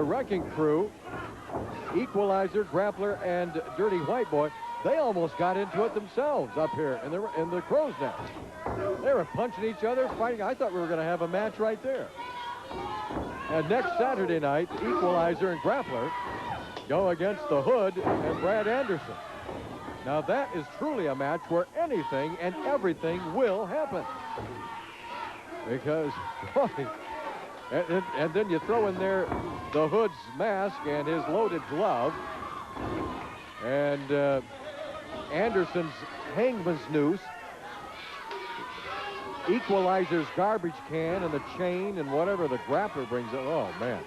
the Wrecking Crew, Equalizer, Grappler, and Dirty White Boy, they almost got into it themselves up here in the crow's nest. They were punching each other, fighting. I thought we were going to have a match right there. And next Saturday night, Equalizer and Grappler go against the Hood and Brad Anderson. Now that is truly a match where anything and everything will happen. Because, boy, and then you throw in there the Hood's mask and his loaded glove. And Anderson's hangman's noose. Equalizer's garbage can and the chain and whatever the Grappler brings up. Oh, man.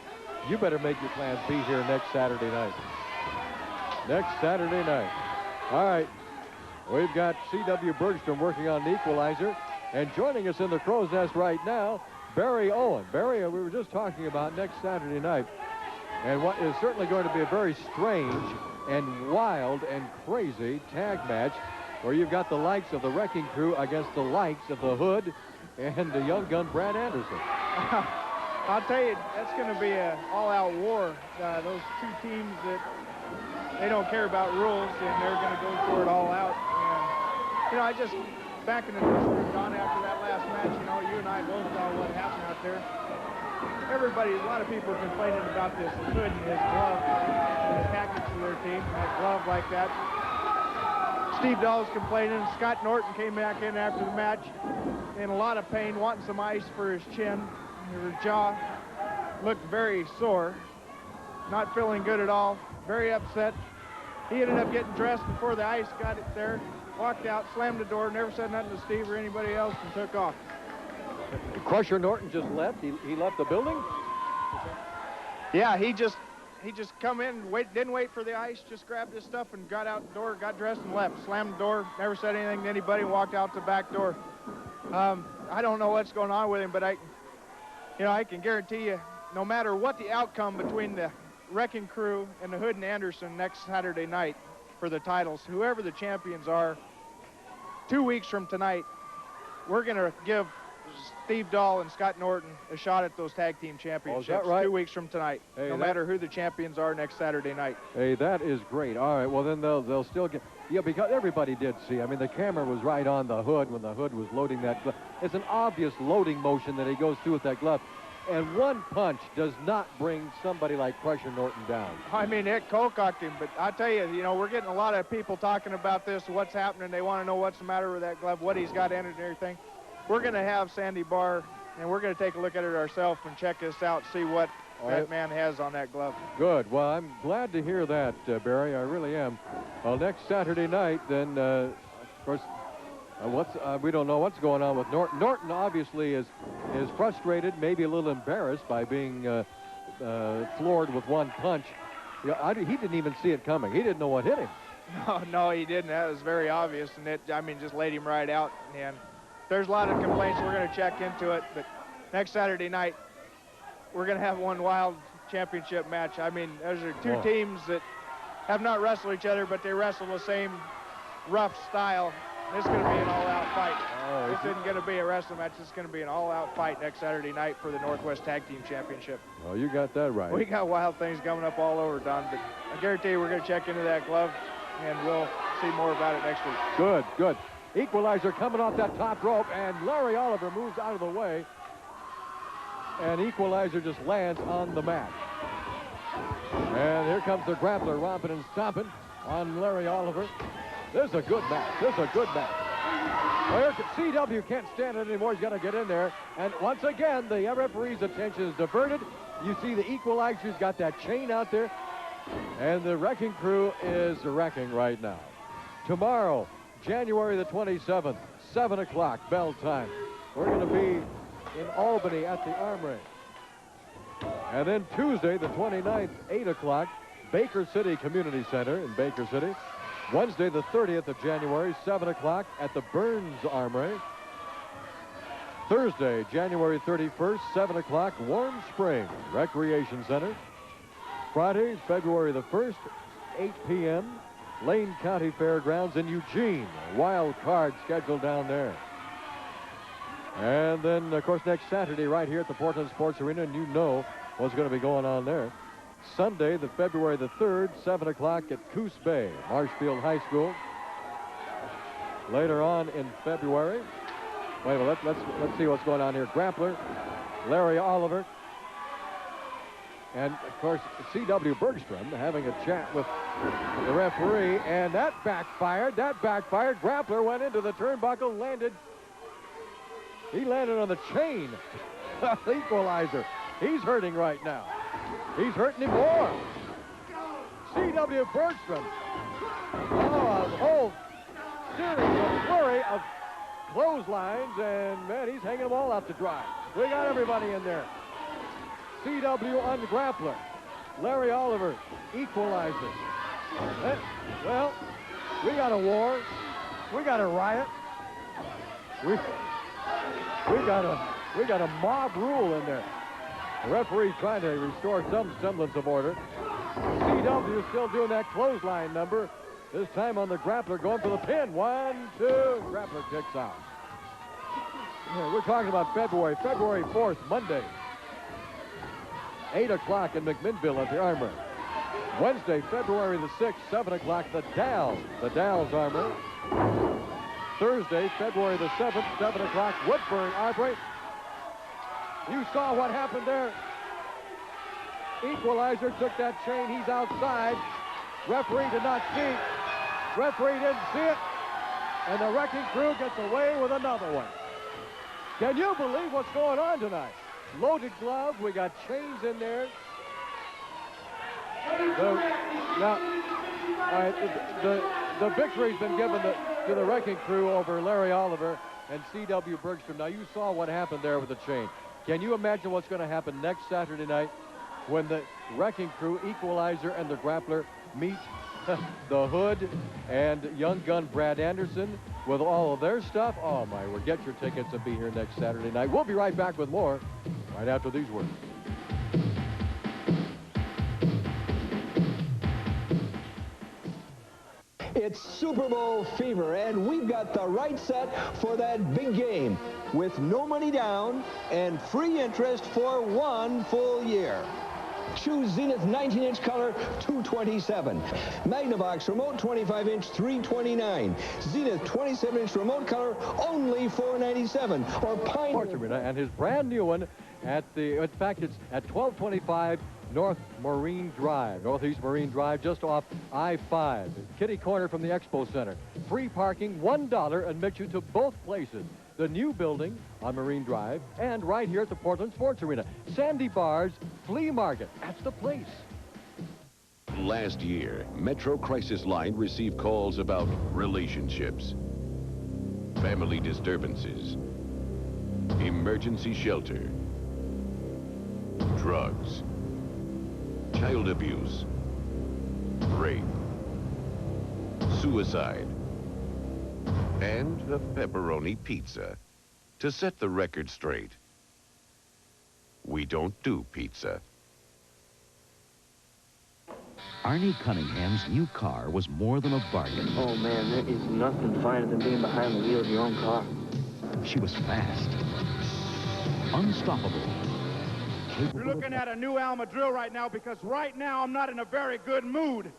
You better make your plans be here next Saturday night. Next Saturday night. All right. We've got C.W. Bergstrom working on the Equalizer. And joining us in the crow's nest right now, Barry Owen. Barry, we were just talking about next Saturday night. And what is certainly going to be a very strange and wild and crazy tag match where you've got the likes of the Wrecking Crew against the likes of the Hood and the young gun Brad Anderson. I'll tell you, that's going to be an all-out war. Those two teams that they don't care about rules, and they're going to go for it all out. And, you know, I just, back in the dressing room, Don, after that last match, you know, you and I both saw what happened out there. Everybody, a lot of people are complaining about this Hood and his glove and the tactics of their team, that glove like that. Steve Dahl's complaining. Scott Norton came back in after the match in a lot of pain, wanting some ice for his chin. His jaw looked very sore, not feeling good at all, very upset. He ended up getting dressed before the ice got it there, walked out, slammed the door, never said nothing to Steve or anybody else, and took off. Crusher Norton just left. He left the building? Yeah, he just come in, didn't wait for the ice, just grabbed his stuff and got out the door, got dressed and left. Slammed the door, never said anything to anybody, walked out the back door. I don't know what's going on with him, but I can guarantee you, no matter what the outcome between the Wrecking Crew and the Hood and Anderson next Saturday night for the titles, whoever the champions are, 2 weeks from tonight, we're going to give Steve Dahl and Scott Norton a shot at those tag team championships. Oh, is that right? 2 weeks from tonight, hey, no matter who the champions are next Saturday night. Hey, that is great. All right, well, then they'll still get... Yeah, because everybody did see. I mean, the camera was right on the Hood when the Hood was loading that glove. It's an obvious loading motion that he goes through with that glove. And one punch does not bring somebody like Crusher Norton down. I mean, it cold-cocked him, but I tell you, we're getting a lot of people talking about this, what's happening. They want to know what's the matter with that glove, what he's got in it and everything. We're going to have Sandy Barr, and we're going to take a look at it ourselves and check this out, see what that man has on that glove. Good. Well, I'm glad to hear that, Barry. I really am. Well, next Saturday night, then, of course, we don't know what's going on with Norton. Norton obviously is frustrated, maybe a little embarrassed by being floored with one punch. He didn't even see it coming. He didn't know what hit him. No, he didn't. That was very obvious, and it, just laid him right out. And there's a lot of complaints. We're going to check into it, but next Saturday night, we're going to have one wild championship match. I mean, those are two teams that have not wrestled each other, but they wrestle the same rough style. This is going to be an all-out fight. This isn't going to be a wrestling match. This is going to be an all-out fight next Saturday night for the Northwest Tag Team Championship. Well, you got that right. We got wild things coming up all over, Don, but I guarantee you we're going to check into that glove, and we'll see more about it next week. Good, good. Equalizer coming off that top rope, and Larry Oliver moves out of the way, and Equalizer just lands on the mat. And here comes the Grappler romping and stomping on Larry Oliver. This is a good match. This is a good match. Well, CW can't stand it anymore. He's got to get in there. And once again, the referee's attention is diverted. You see the Equalizer's got that chain out there. And the Wrecking Crew is wrecking right now. Tomorrow, January the 27th, 7 o'clock, bell time. We're going to be in Albany at the Armory. And then Tuesday, the 29th, 8 o'clock, Baker City Community Center in Baker City. Wednesday, the 30th of January, 7 o'clock at the Burns Armory. Thursday, January 31st, 7 o'clock, Warm Springs Recreation Center. Friday, February the 1st, 8 p.m., Lane County Fairgrounds in Eugene. Wild card scheduled down there. And then, of course, next Saturday right here at the Portland Sports Arena, and you know what's going to be going on there. Sunday, the February the 3rd, 7 o'clock at Coos Bay, Marshfield High School. Later on in February, wait a minute, let's see what's going on here. Grappler, Larry Oliver, and of course C.W. Bergstrom having a chat with the referee, and that backfired. Grappler went into the turnbuckle, he landed on the chain. Equalizer. He's hurting right now. He's hurting him more. C.W. Bergstrom. Oh, a whole series of flurry of clotheslines, and man, he's hanging them all out to dry. We got everybody in there. C.W. on Grappler. Larry Oliver, equalizer. Well, we got a war. We got a riot. We got a mob rule in there. The referee trying to restore some semblance of order. C.W. still doing that clothesline number. This time on the Grappler, going for the pin. 1, 2. Grappler kicks out. Yeah, we're talking about February 4th, Monday. 8 o'clock in McMinnville at the Armory. Wednesday, February the 6th, 7 o'clock, the Dalles Armory. Thursday, February the 7th, 7 o'clock, Woodburn Armory. You saw what happened there. Equalizer took that chain. He's outside. Referee did not see. Referee didn't see it. And the wrecking crew gets away with another one. Can you believe what's going on tonight? Loaded gloves. We got chains in there. The victory's been given to the wrecking crew over Larry Oliver and C.W. Bergstrom. Now, you saw what happened there with the chain. Can you imagine what's going to happen next Saturday night when the wrecking crew, Equalizer, and the Grappler meet the Hood and young gun Brad Anderson with all of their stuff? Oh, my word. Get your tickets and be here next Saturday night. We'll be right back with more right after these words. It's Super Bowl fever, and we've got the right set for that big game with no money down and free interest for 1 full year. Choose Zenith 19-inch color, $227. Magnavox remote 25-inch, $329. Zenith 27-inch remote color, only $497. Or Pioneer. And his brand new one at in fact, it's at 1225 Northeast Marine Drive, just off I-5. Kitty corner from the Expo Center. Free parking, $1 admits you to both places. The new building on Marine Drive and right here at the Portland Sports Arena. Sandy Barr's Flea Market. That's the place. Last year, Metro Crisis Line received calls about relationships, family disturbances, emergency shelter, drugs, child abuse, rape, suicide, and a pepperoni pizza. To set the record straight, we don't do pizza. Arnie Cunningham's new car was more than a bargain. Oh, man, there is nothing finer than being behind the wheel of your own car. She was fast, unstoppable. You're looking at a new Madril right now because right now I'm not in a very good mood.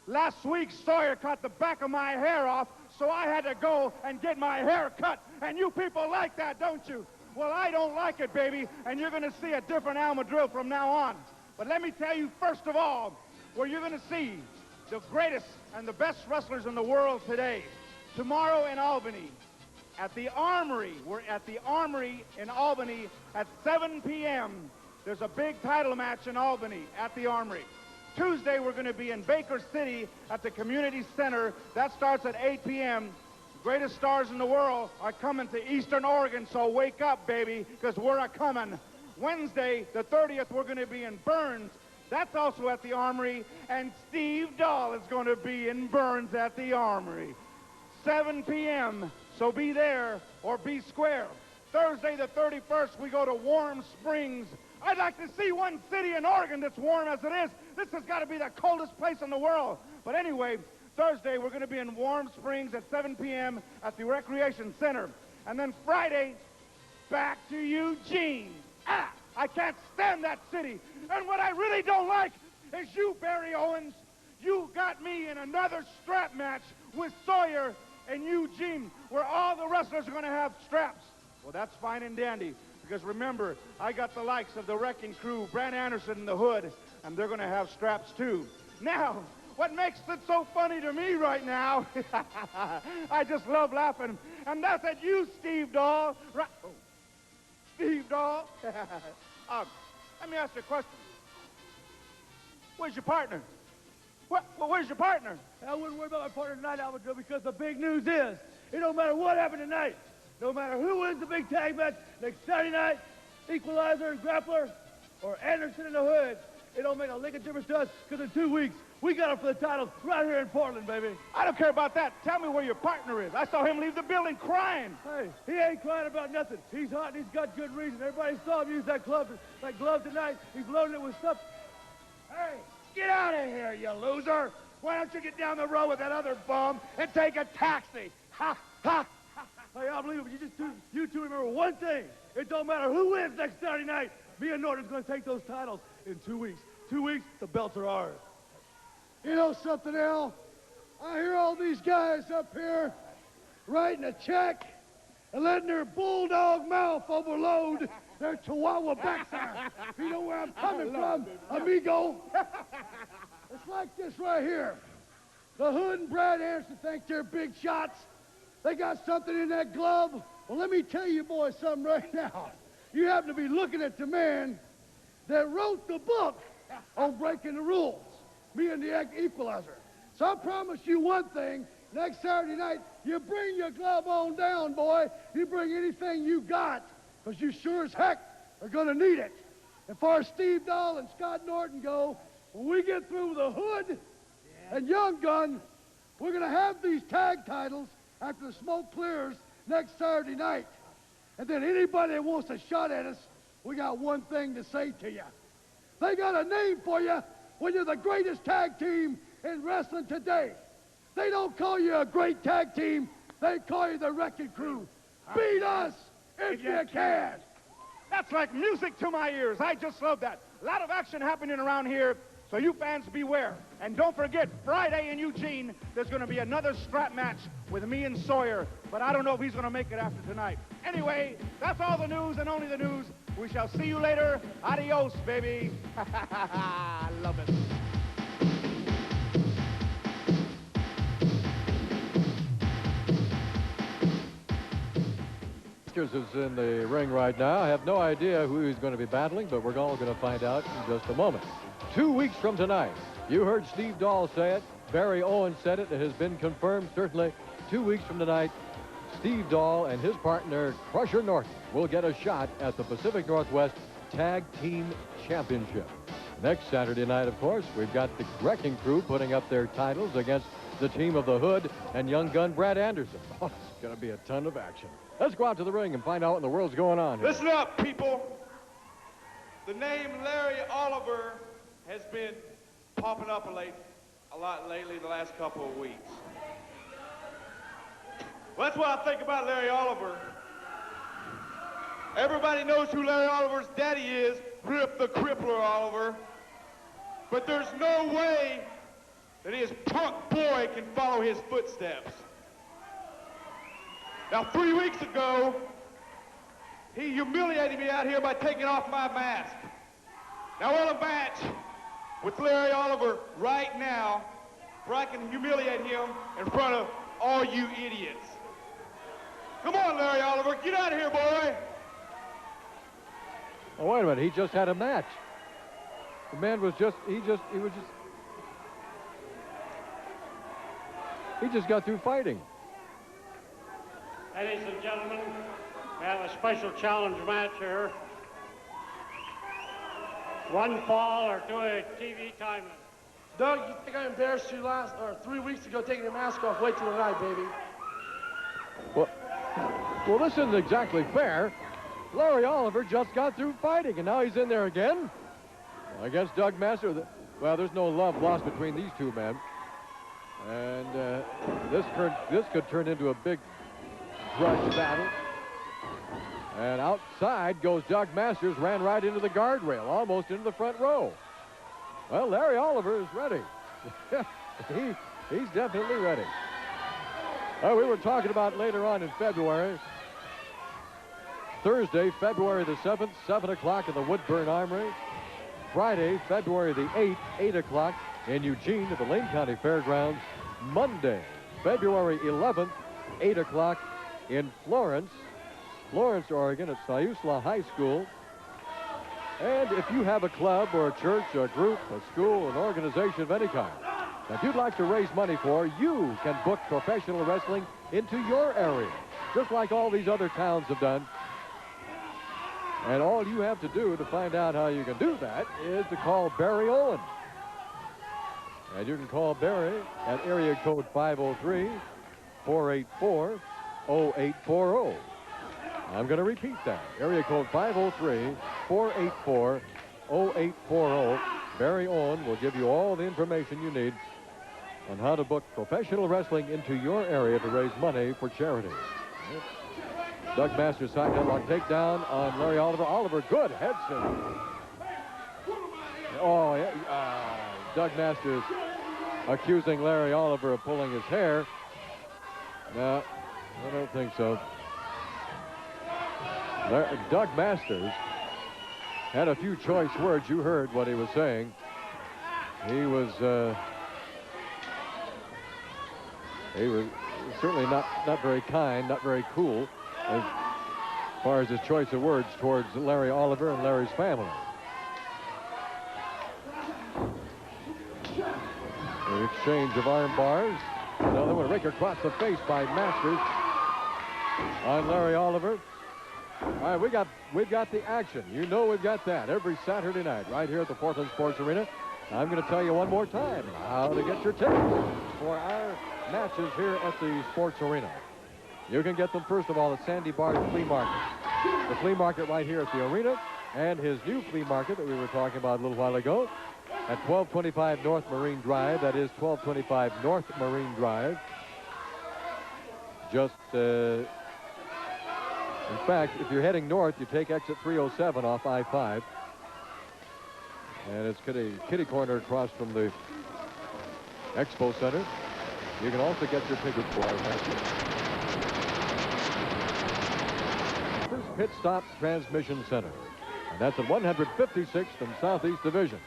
Last week, Sawyer cut the back of my hair off, so I had to go and get my hair cut. And you people like that, don't you? Well, I don't like it, baby, and you're going to see a different Madril from now on. But let me tell you, first of all, where you're going to see the greatest and the best wrestlers in the world today. Tomorrow in Albany, at the Armory. We're at the Armory in Albany at 7 p.m. There's a big title match in Albany at the Armory. Tuesday, we're going to be in Baker City at the Community Center. That starts at 8 p.m. Greatest stars in the world are coming to Eastern Oregon, so wake up, baby, because we're a-coming. Wednesday, the 30th, we're going to be in Burns. That's also at the Armory. And Steve Dahl is going to be in Burns at the Armory. 7 p.m., so be there or be square. Thursday, the 31st, we go to Warm Springs. I'd like to see one city in Oregon that's warm as it is. This has got to be the coldest place in the world. But anyway, Thursday, we're going to be in Warm Springs at 7 p.m. at the Recreation Center. And then Friday, back to Eugene. I can't stand that city. And what I really don't like is you, Barry Owens. You got me in another strap match with Sawyer and Eugene, where all the wrestlers are going to have straps. Well, that's fine and dandy, because remember, I got the likes of the Wrecking Crew, Brad Anderson and the Hood, and they're going to have straps too. Now, what makes it so funny to me right now, I just love laughing, and that's at you, Steve Dahl. Steve Dahl. Let me ask you a question. Where's your partner? Where's your partner? I wouldn't worry about my partner tonight, Madril, because the big news is, it don't matter what happened tonight. No matter who wins the big tag match next Saturday night, Equalizer and Grappler, or Anderson and the Hood, it don't make a lick of difference to us, because in 2 weeks, we got him for the titles right here in Portland, baby. I don't care about that. Tell me where your partner is. I saw him leave the building crying. Hey, he ain't crying about nothing. He's hot and he's got good reason. Everybody saw him use that glove tonight. He's loading it with stuff. Hey, get out of here, you loser. Why don't you get down the road with that other bum and take a taxi? Ha, ha. Hey, I believe it, but you two remember one thing. It don't matter who wins next Saturday night. Me and Norton's going to take those titles in 2 weeks. 2 weeks, the belts are ours. You know something, Al? I hear all these guys up here writing a check and letting their bulldog mouth overload their chihuahua backside. You know where I'm coming from, amigo? It's like this right here. The Hood and Brad Anderson think they're big shots. They got something in that glove. Well, let me tell you boys something right now. You happen to be looking at the man that wrote the book on breaking the rules, me and the Equalizer. So I promise you one thing, next Saturday night, you bring your glove on down, boy. You bring anything you got, because you sure as heck are going to need it. As far as Steve Dahl and Scott Norton go, when we get through the Hood and Young Gun, we're going to have these tag titles after the smoke clears next Saturday night. And then anybody that wants a shot at us, we got one thing to say to you. They got a name for you when you're the greatest tag team in wrestling today. They don't call you a great tag team. They call you the Wrecking Crew. Beat us if you can. That's like music to my ears. I just love that. A lot of action happening around here, so you fans beware. And don't forget, Friday in Eugene, there's going to be another strap match with me and Sawyer, but I don't know if he's going to make it after tonight. Anyway, that's all the news and only the news. We shall see you later. Adios, baby. I love it. Is in the ring right now. I have no idea who he's going to be battling, but we're all going to find out in just a moment. 2 weeks from tonight, you heard Steve Dahl say it. Barry Owens said it. It has been confirmed, certainly. 2 weeks from tonight, Steve Dahl and his partner, Crusher Norton, will get a shot at the Pacific Northwest Tag Team Championship. Next Saturday night, of course, we've got the Wrecking Crew putting up their titles against the team of the Hood and Young Gun Brad Anderson. Oh, it's going to be a ton of action. Let's go out to the ring and find out what in the world's going on here. Listen up, people. The name Larry Oliver has been popping up a lot lately the last couple of weeks. Well, that's what I think about Larry Oliver. Everybody knows who Larry Oliver's daddy is, Rip the Crippler Oliver. But there's no way that his punk boy can follow his footsteps. Now, 3 weeks ago, he humiliated me out here by taking off my mask. Now, I want a match with Larry Oliver right now where I can humiliate him in front of all you idiots. Come on, Larry Oliver, get out of here, boy. Oh, wait a minute, he just had a match. The man was just, he just got through fighting. Ladies and gentlemen, we have a special challenge match here. 1 fall or 2 TV time. Doug, you think I embarrassed you 3 weeks ago taking your mask off? Wait till tonight, baby. Well, this isn't exactly fair. Larry Oliver just got through fighting, and now he's in there again against Doug Master. Well, there's no love lost between these two men. And this could turn into a big grudge battle. And outside goes Doug Masters, ran right into the guardrail, almost into the front row. Well, Larry Oliver is ready. He's definitely ready. We were talking about later on in February. Thursday, February the 7th, 7 o'clock in the Woodburn Armory. Friday, February the 8th, 8 o'clock in Eugene at the Lane County Fairgrounds. Monday, February 11th, 8 o'clock in Florence, Oregon at Siuslaw High School. And if you have a club or a church, a group, a school, an organization of any kind that you'd like to raise money for, you can book professional wrestling into your area, just like all these other towns have done. And all you have to do to find out how you can do that is to call Barry Owen. And you can call Barry at area code 503-484-0840. I'm going to repeat that. Area code 503-484-0840. Barry Owen will give you all the information you need on how to book professional wrestling into your area to raise money for charity. Doug Masters side headlock takedown on Larry Oliver. Oliver, good head scissors. Oh, Doug Masters accusing Larry Oliver of pulling his hair. No, I don't think so. Doug Masters had a few choice words. You heard what he was saying. He was certainly not very kind, not very cool as far as his choice of words towards Larry Oliver and Larry's family. The exchange of arm bars. Another one, rake across the face by Masters on Larry Oliver. All right, we've got the action. You know we've got that every Saturday night right here at the Portland Sports Arena. I'm going to tell you one more time how to get your tickets for our matches here at the Sports Arena. You can get them, first of all, at Sandy Barr's Flea Market. The flea market right here at the arena, and his new flea market that we were talking about a little while ago at 1225 North Marine Drive. That is 1225 North Marine Drive. Just, in fact, if you're heading north, you take exit 307 off I-5. And it's kitty corner across from the Expo Center. You can also get your tickets for our matches. Pit Stop Transmission Center. And that's at 156th and Southeast Division.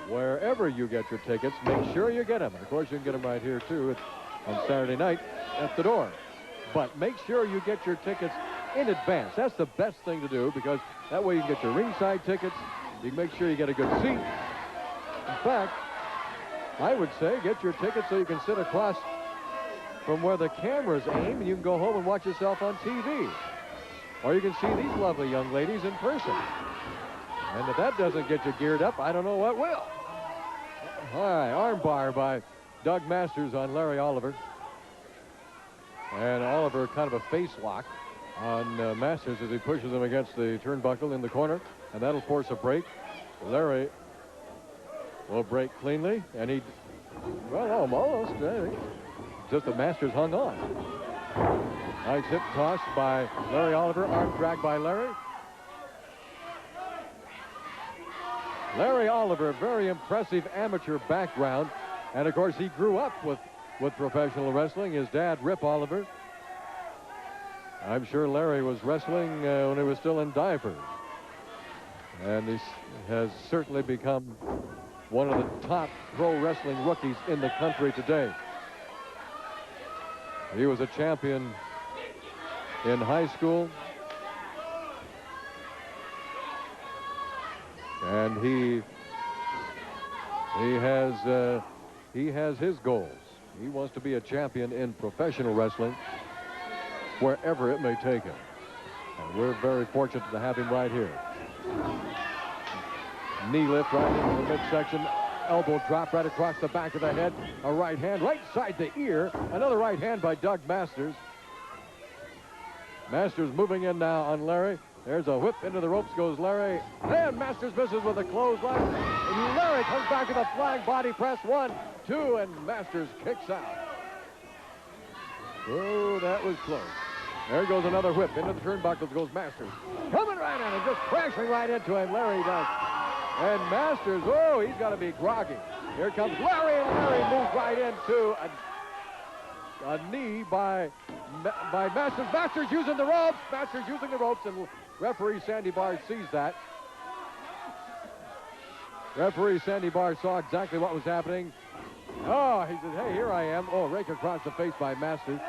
Wherever you get your tickets, make sure you get them. And of course, you can get them right here, too, on Saturday night at the door. But make sure you get your tickets in advance. That's the best thing to do, because that way you can get your ringside tickets. You can make sure you get a good seat. In fact, I would say get your tickets so you can sit across from where the cameras aim, and you can go home and watch yourself on TV. Or you can see these lovely young ladies in person. And if that doesn't get you geared up, I don't know what will. All right, arm bar by Doug Masters on Larry Oliver. And Oliver kind of a face lock on Masters as he pushes him against the turnbuckle in the corner. And that'll force a break. Larry will break cleanly. And he, well, almost. Just the Masters hung on. Nice hip toss by Larry Oliver. Arm drag by Larry. Larry Oliver, very impressive amateur background. And, of course, he grew up with professional wrestling. His dad, Rip Oliver. I'm sure Larry was wrestling when he was still in diapers. And he has certainly become one of the top pro wrestling rookies in the country today. He was a champion in high school. And he has his goals. He wants to be a champion in professional wrestling wherever it may take him. And we're very fortunate to have him right here. Knee lift right into the midsection. Elbow drop right across the back of the head. A right hand right side the ear. Another right hand by Doug Masters. Masters moving in now on Larry. There's a whip into the ropes goes Larry. And Masters misses with a clothesline. And Larry comes back with a flying body press. 1, 2, and Masters kicks out. Oh, that was close. There goes another whip. Into the turnbuckles goes Masters. Coming right at him, just crashing right into him. Larry does And Masters, oh, he's got to be groggy. Here comes Larry, and Larry moves right into a knee by Masters. Masters using the ropes. Masters using the ropes, and referee Sandy Barr sees that. Referee Sandy Barr saw exactly what was happening. Oh, he said, hey, here I am. Oh, rake across the face by Masters.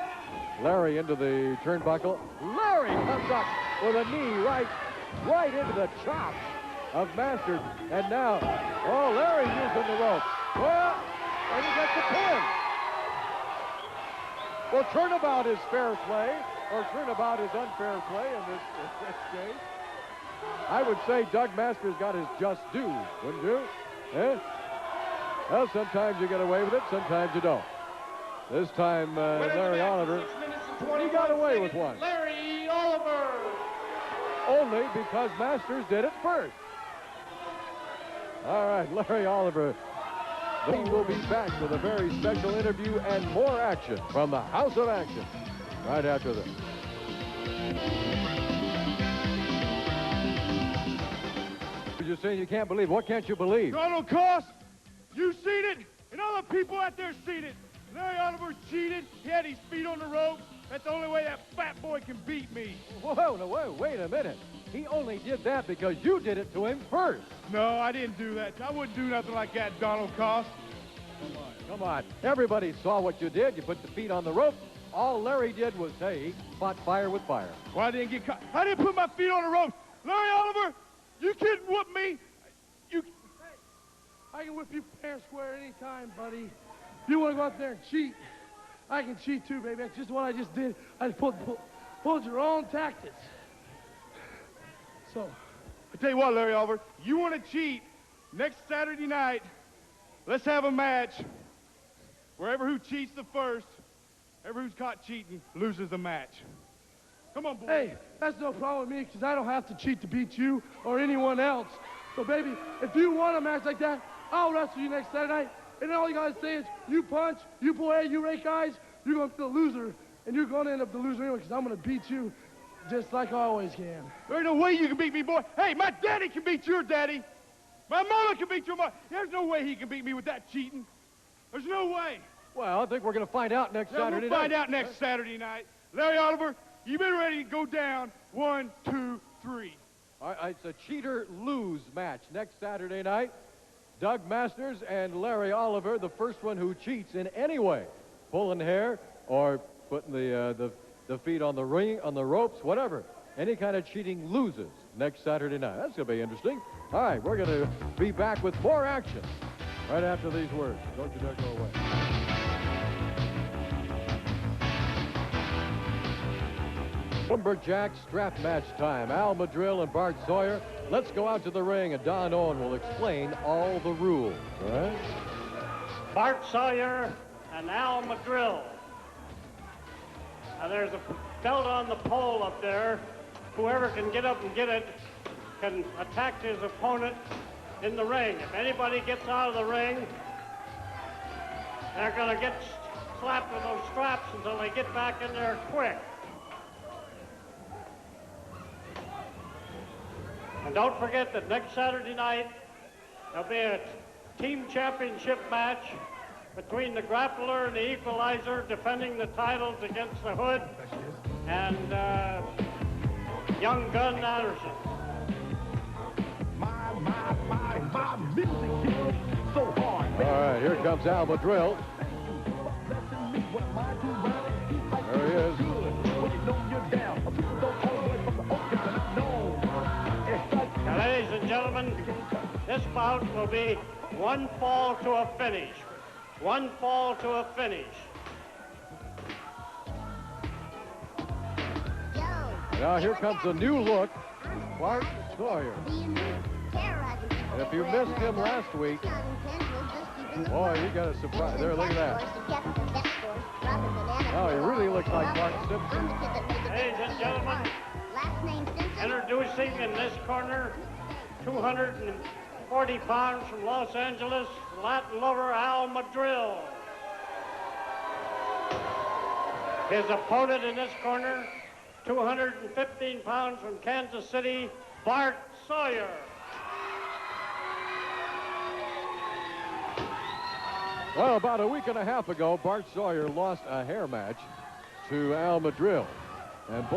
Larry into the turnbuckle. Larry comes up with a knee right into the chops of Masters. And now, oh, Larry using the rope. Well, and he gets the pin. Well, turnabout is fair play, or turnabout is unfair play in this case. I would say Doug Masters got his just due, wouldn't you? Eh? Well, sometimes you get away with it, sometimes you don't. This time, Larry Oliver, he got away with one. Larry Oliver! Only because Masters did it first. All right, Larry Oliver. We will be back with a very special interview and more action from the House of Action right after this. You're saying you can't believe. What can't you believe? Donald Cost, you seen it, and other people out there seen it. Larry Oliver cheated. He had his feet on the ropes. That's the only way that fat boy can beat me. Whoa, wait a minute. He only did that because you did it to him first. No, I didn't do that. I wouldn't do nothing like that, Donald Cost. Come on. Everybody saw what you did. You put the feet on the rope. All Larry did was, hey, he fought fire with fire. Well, I didn't get caught. I didn't put my feet on the ropes. Larry Oliver, you can't whoop me. Hey, I can whip you fair and square anytime, buddy. If you want to go out there and cheat, I can cheat too, baby. That's just what I just did. I just pulled your own tactics. So, I tell you what, Larry Oliver, you want to cheat next Saturday night, let's have a match. Wherever who cheats the first, whoever who's caught cheating loses the match. Come on, boy. Hey, that's no problem with me because I don't have to cheat to beat you or anyone else. So, baby, if you want a match like that, I'll wrestle you next Saturday night. And all you got to say is, you punch, you pull hair, you rake eyes, you're going to be the loser. And you're going to end up the loser anyway because I'm going to beat you just like I always can. There ain't no way you can beat me, boy. Hey, my daddy can beat your daddy. My mother can beat your mother. There's no way he can beat me with that cheating. There's no way. Well, I think we're going to find out next Saturday night. We'll find out next Saturday night. Larry Oliver, you been ready to go down. 1, 2, 3. All right, it's a cheater-lose match next Saturday night. Doug Masters and Larry Oliver, the first one who cheats in any way, pulling hair or putting the feet on the ring, on the ropes, whatever. Any kind of cheating loses next Saturday night. That's going to be interesting. All right, we're going to be back with more action right after these words. Don't you dare go away. Lumberjack strap match time. Al Madril and Bart Sawyer. Let's go out to the ring, and Don Owen will explain all the rules. All right? Bart Sawyer and Al Madrill. Now there's a belt on the pole up there. Whoever can get up and get it can attack his opponent in the ring. If anybody gets out of the ring, they're going to get slapped with those straps until they get back in there quick. And don't forget that next Saturday night, there'll be a team championship match between the Grappler and the Equalizer, defending the titles against the Hood and Young Gun Anderson. All right, here comes Al Madril. There he is. Now, ladies and gentlemen, this bout will be one fall to a finish. One fall to a finish. Now here comes a new look, Bart Sawyer. And if you missed him last week, boy, you got a surprise. There, look at that. Oh, he really looks like Bart Simpson. Ladies and gentlemen, introducing in this corner, 240 pounds from Los Angeles, Latin lover Al Madril. His opponent in this corner, 215 pounds from Kansas City, Bart Sawyer. Well, about a week and a half ago, Bart Sawyer lost a hair match to Al Madril. And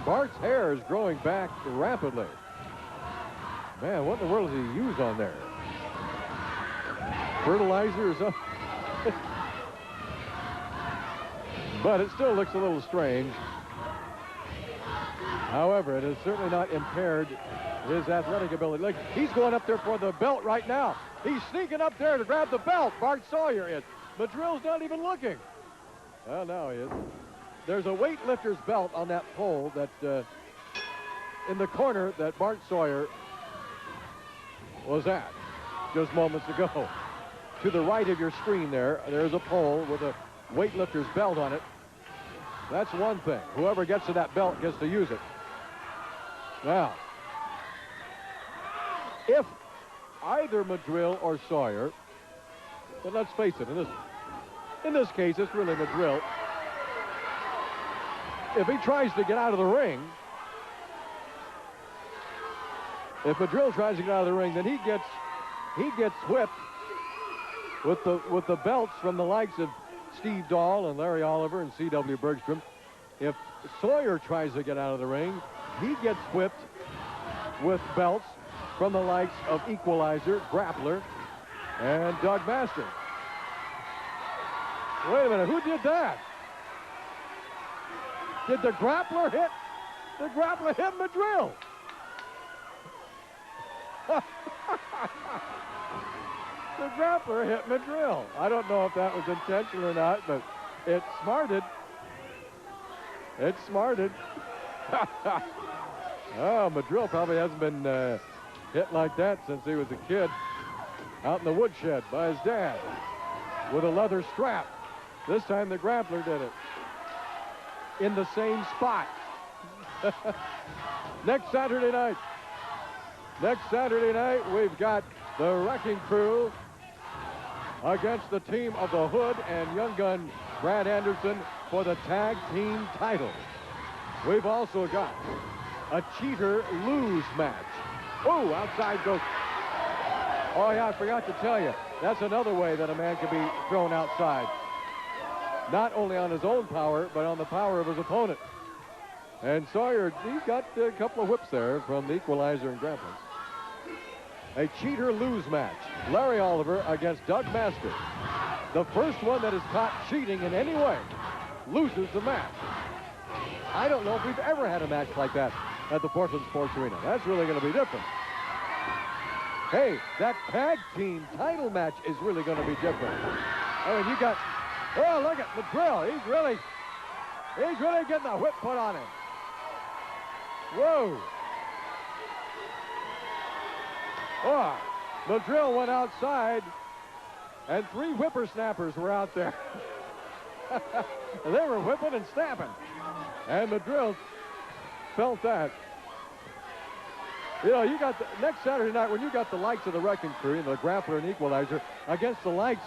Bart's hair is growing back rapidly. Man, what in the world does he use on there? Fertilizer or something? But it still looks a little strange. However, it has certainly not impaired his athletic ability. Look, he's going up there for the belt right now. He's sneaking up there to grab the belt. Bart Sawyer is. Madrill's not even looking. Well, now he is. There's a weightlifter's belt on that pole that in the corner that Bart Sawyer was at just moments ago. To the right of your screen there's a pole with a weightlifter's belt on it. That's one thing. Whoever gets to that belt gets to use it. Now, if either Madrill or Sawyer, but let's face it, in this case, it's really Madrill. If he tries to get out of the ring, if Madrill tries to get out of the ring, then he gets whipped with the belts from the likes of Steve Dahl and Larry Oliver and C.W. Bergstrom. If Sawyer tries to get out of the ring, he gets whipped with belts from the likes of Equalizer, Grappler, and Doug Master. Wait a minute, who did that? Did the Grappler hit? The Grappler hit Madrill. The Grappler hit Madrill. I don't know if that was intentional or not, but it smarted. It smarted. Oh, Madrill probably hasn't been hit like that since he was a kid out in the woodshed by his dad with a leather strap. This time the Grappler did it in the same spot. Next Saturday night, we've got the Wrecking Crew against the team of the Hood and Young Gun Brad Anderson for the tag team title. We've also got a cheater lose match. Oh, outside goes. Oh, yeah, I forgot to tell you. That's another way that a man can be thrown outside. Not only on his own power, but on the power of his opponent. And Sawyer, he got a couple of whips there from the Equalizer and Grappler. A cheater lose match. Larry Oliver against Doug Master. The first one that is caught cheating in any way loses the match. I don't know if we've ever had a match like that at the Portland Sports Arena. That's really going to be different. Hey, that tag team title match is really going to be different. I mean, you got, oh, look at Madrill. He's really getting a whip put on him. Whoa. Oh, Madrill went outside, and 3 whippersnappers were out there. They were whipping and snapping. And Madrill felt that. You know, you got next Saturday night when you got the likes of the Wrecking Crew and the Grappler and Equalizer against the likes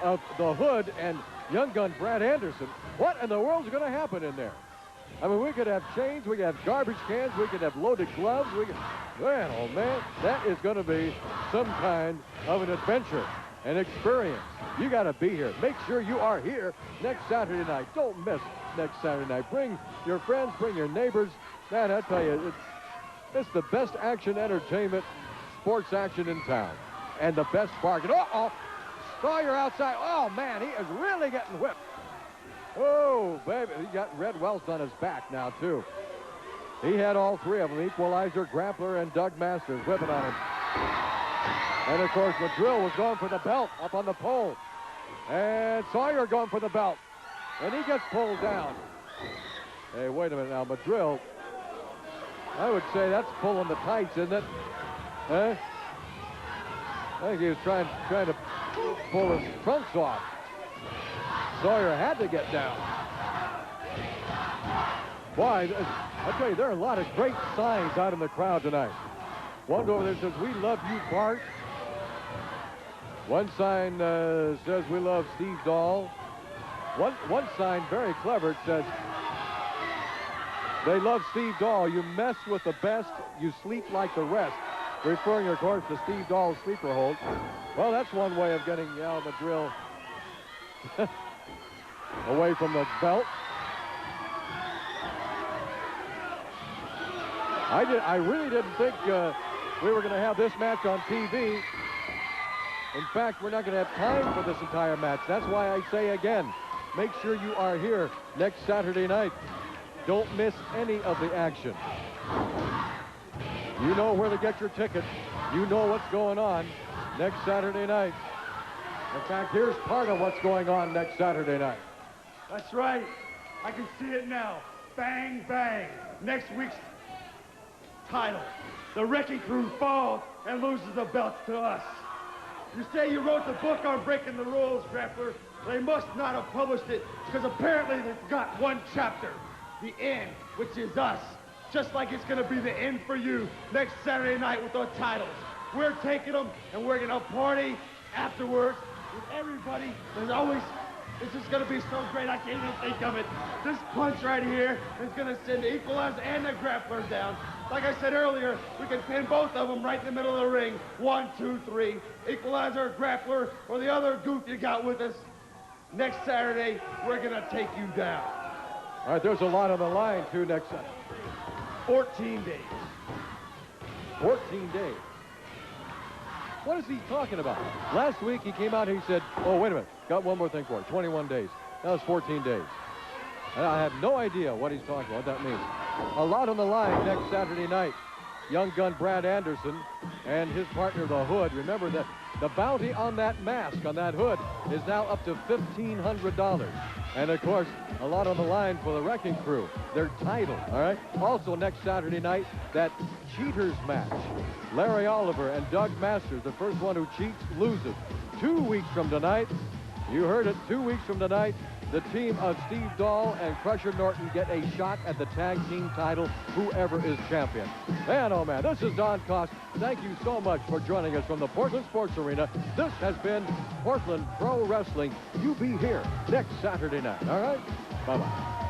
of the Hood and Young Gun Brad Anderson, what in the world's going to happen in there? I mean, we could have chains, we could have garbage cans, we could have loaded gloves. Man, oh man, that is going to be some kind of an adventure, an experience. You got to be here. Make sure you are here next Saturday night. Don't miss next Saturday night. Bring your friends, bring your neighbors. Man, I tell you, it's the best action entertainment, sports action in town. And the best bargain. Uh-oh, Sawyer outside. Oh, man, he is really getting whipped. Oh, baby, he got red welts on his back now, too. He had all 3 of them, Equalizer, Grappler, and Doug Masters whipping on him. And, of course, Madrill was going for the belt up on the pole. And Sawyer going for the belt. And he gets pulled down. Hey, wait a minute now, Madrill, I would say that's pulling the tights, isn't it? Huh? I think he was trying to pull his trunks off. Sawyer had to get down. Boy, I tell you, there are a lot of great signs out in the crowd tonight. One over there says, "We love you, Bart." One sign says, "We love Steve Dahl." One sign, very clever, it says, "They love Steve Dahl. You mess with the best, you sleep like the rest." referring, of course, to Steve Dahl's sleeper hold. Well, that's one way of getting Madril away from the belt. I really didn't think we were going to have this match on TV. In fact, we're not going to have time for this entire match. That's why I say again, make sure you are here next Saturday night. Don't miss any of the action. You know where to get your ticket. You know what's going on next Saturday night. In fact, here's part of what's going on next Saturday night. That's right. I can see it now. Bang, bang. Next week's title. The Wrecking Crew falls and loses the belts to us. You say you wrote the book on breaking the rules, Grappler. They must not have published it because apparently they've got one chapter, the end, which is us. Just like it's going to be the end for you next Saturday night with our titles. We're taking them and we're going to party afterwards with everybody. This is going to be so great I can't even think of it. This punch right here is going to send the Equalizer and the Grappler down. Like I said earlier, we can pin both of them right in the middle of the ring. 1, 2, 3. Equalizer, Grappler, or the other goof you got with us. Next Saturday, we're going to take you down. All right, there's a lot on the line, too, next Saturday. 14 days. 14 days. What is he talking about? Last week he came out and he said, oh, wait a minute, got one more thing for it, 21 days. That was 14 days. And I have no idea what he's talking about, what that means. A lot on the line next Saturday night. Young gun Brad Anderson and his partner, the Hood. Remember that the bounty on that mask, on that hood, is now up to $1,500. And, of course, a lot on the line for the Wrecking Crew. Their title, all right? Also, next Saturday night, that cheaters match. Larry Oliver and Doug Masters, the first one who cheats loses. 2 weeks from tonight, you heard it, 2 weeks from tonight, the team of Steve Dahl and Crusher Norton get a shot at the tag team title, whoever is champion. Man, oh man, this is Don Cost. Thank you so much for joining us from the Portland Sports Arena. This has been Portland Pro Wrestling. You be here next Saturday night, all right? Bye-bye.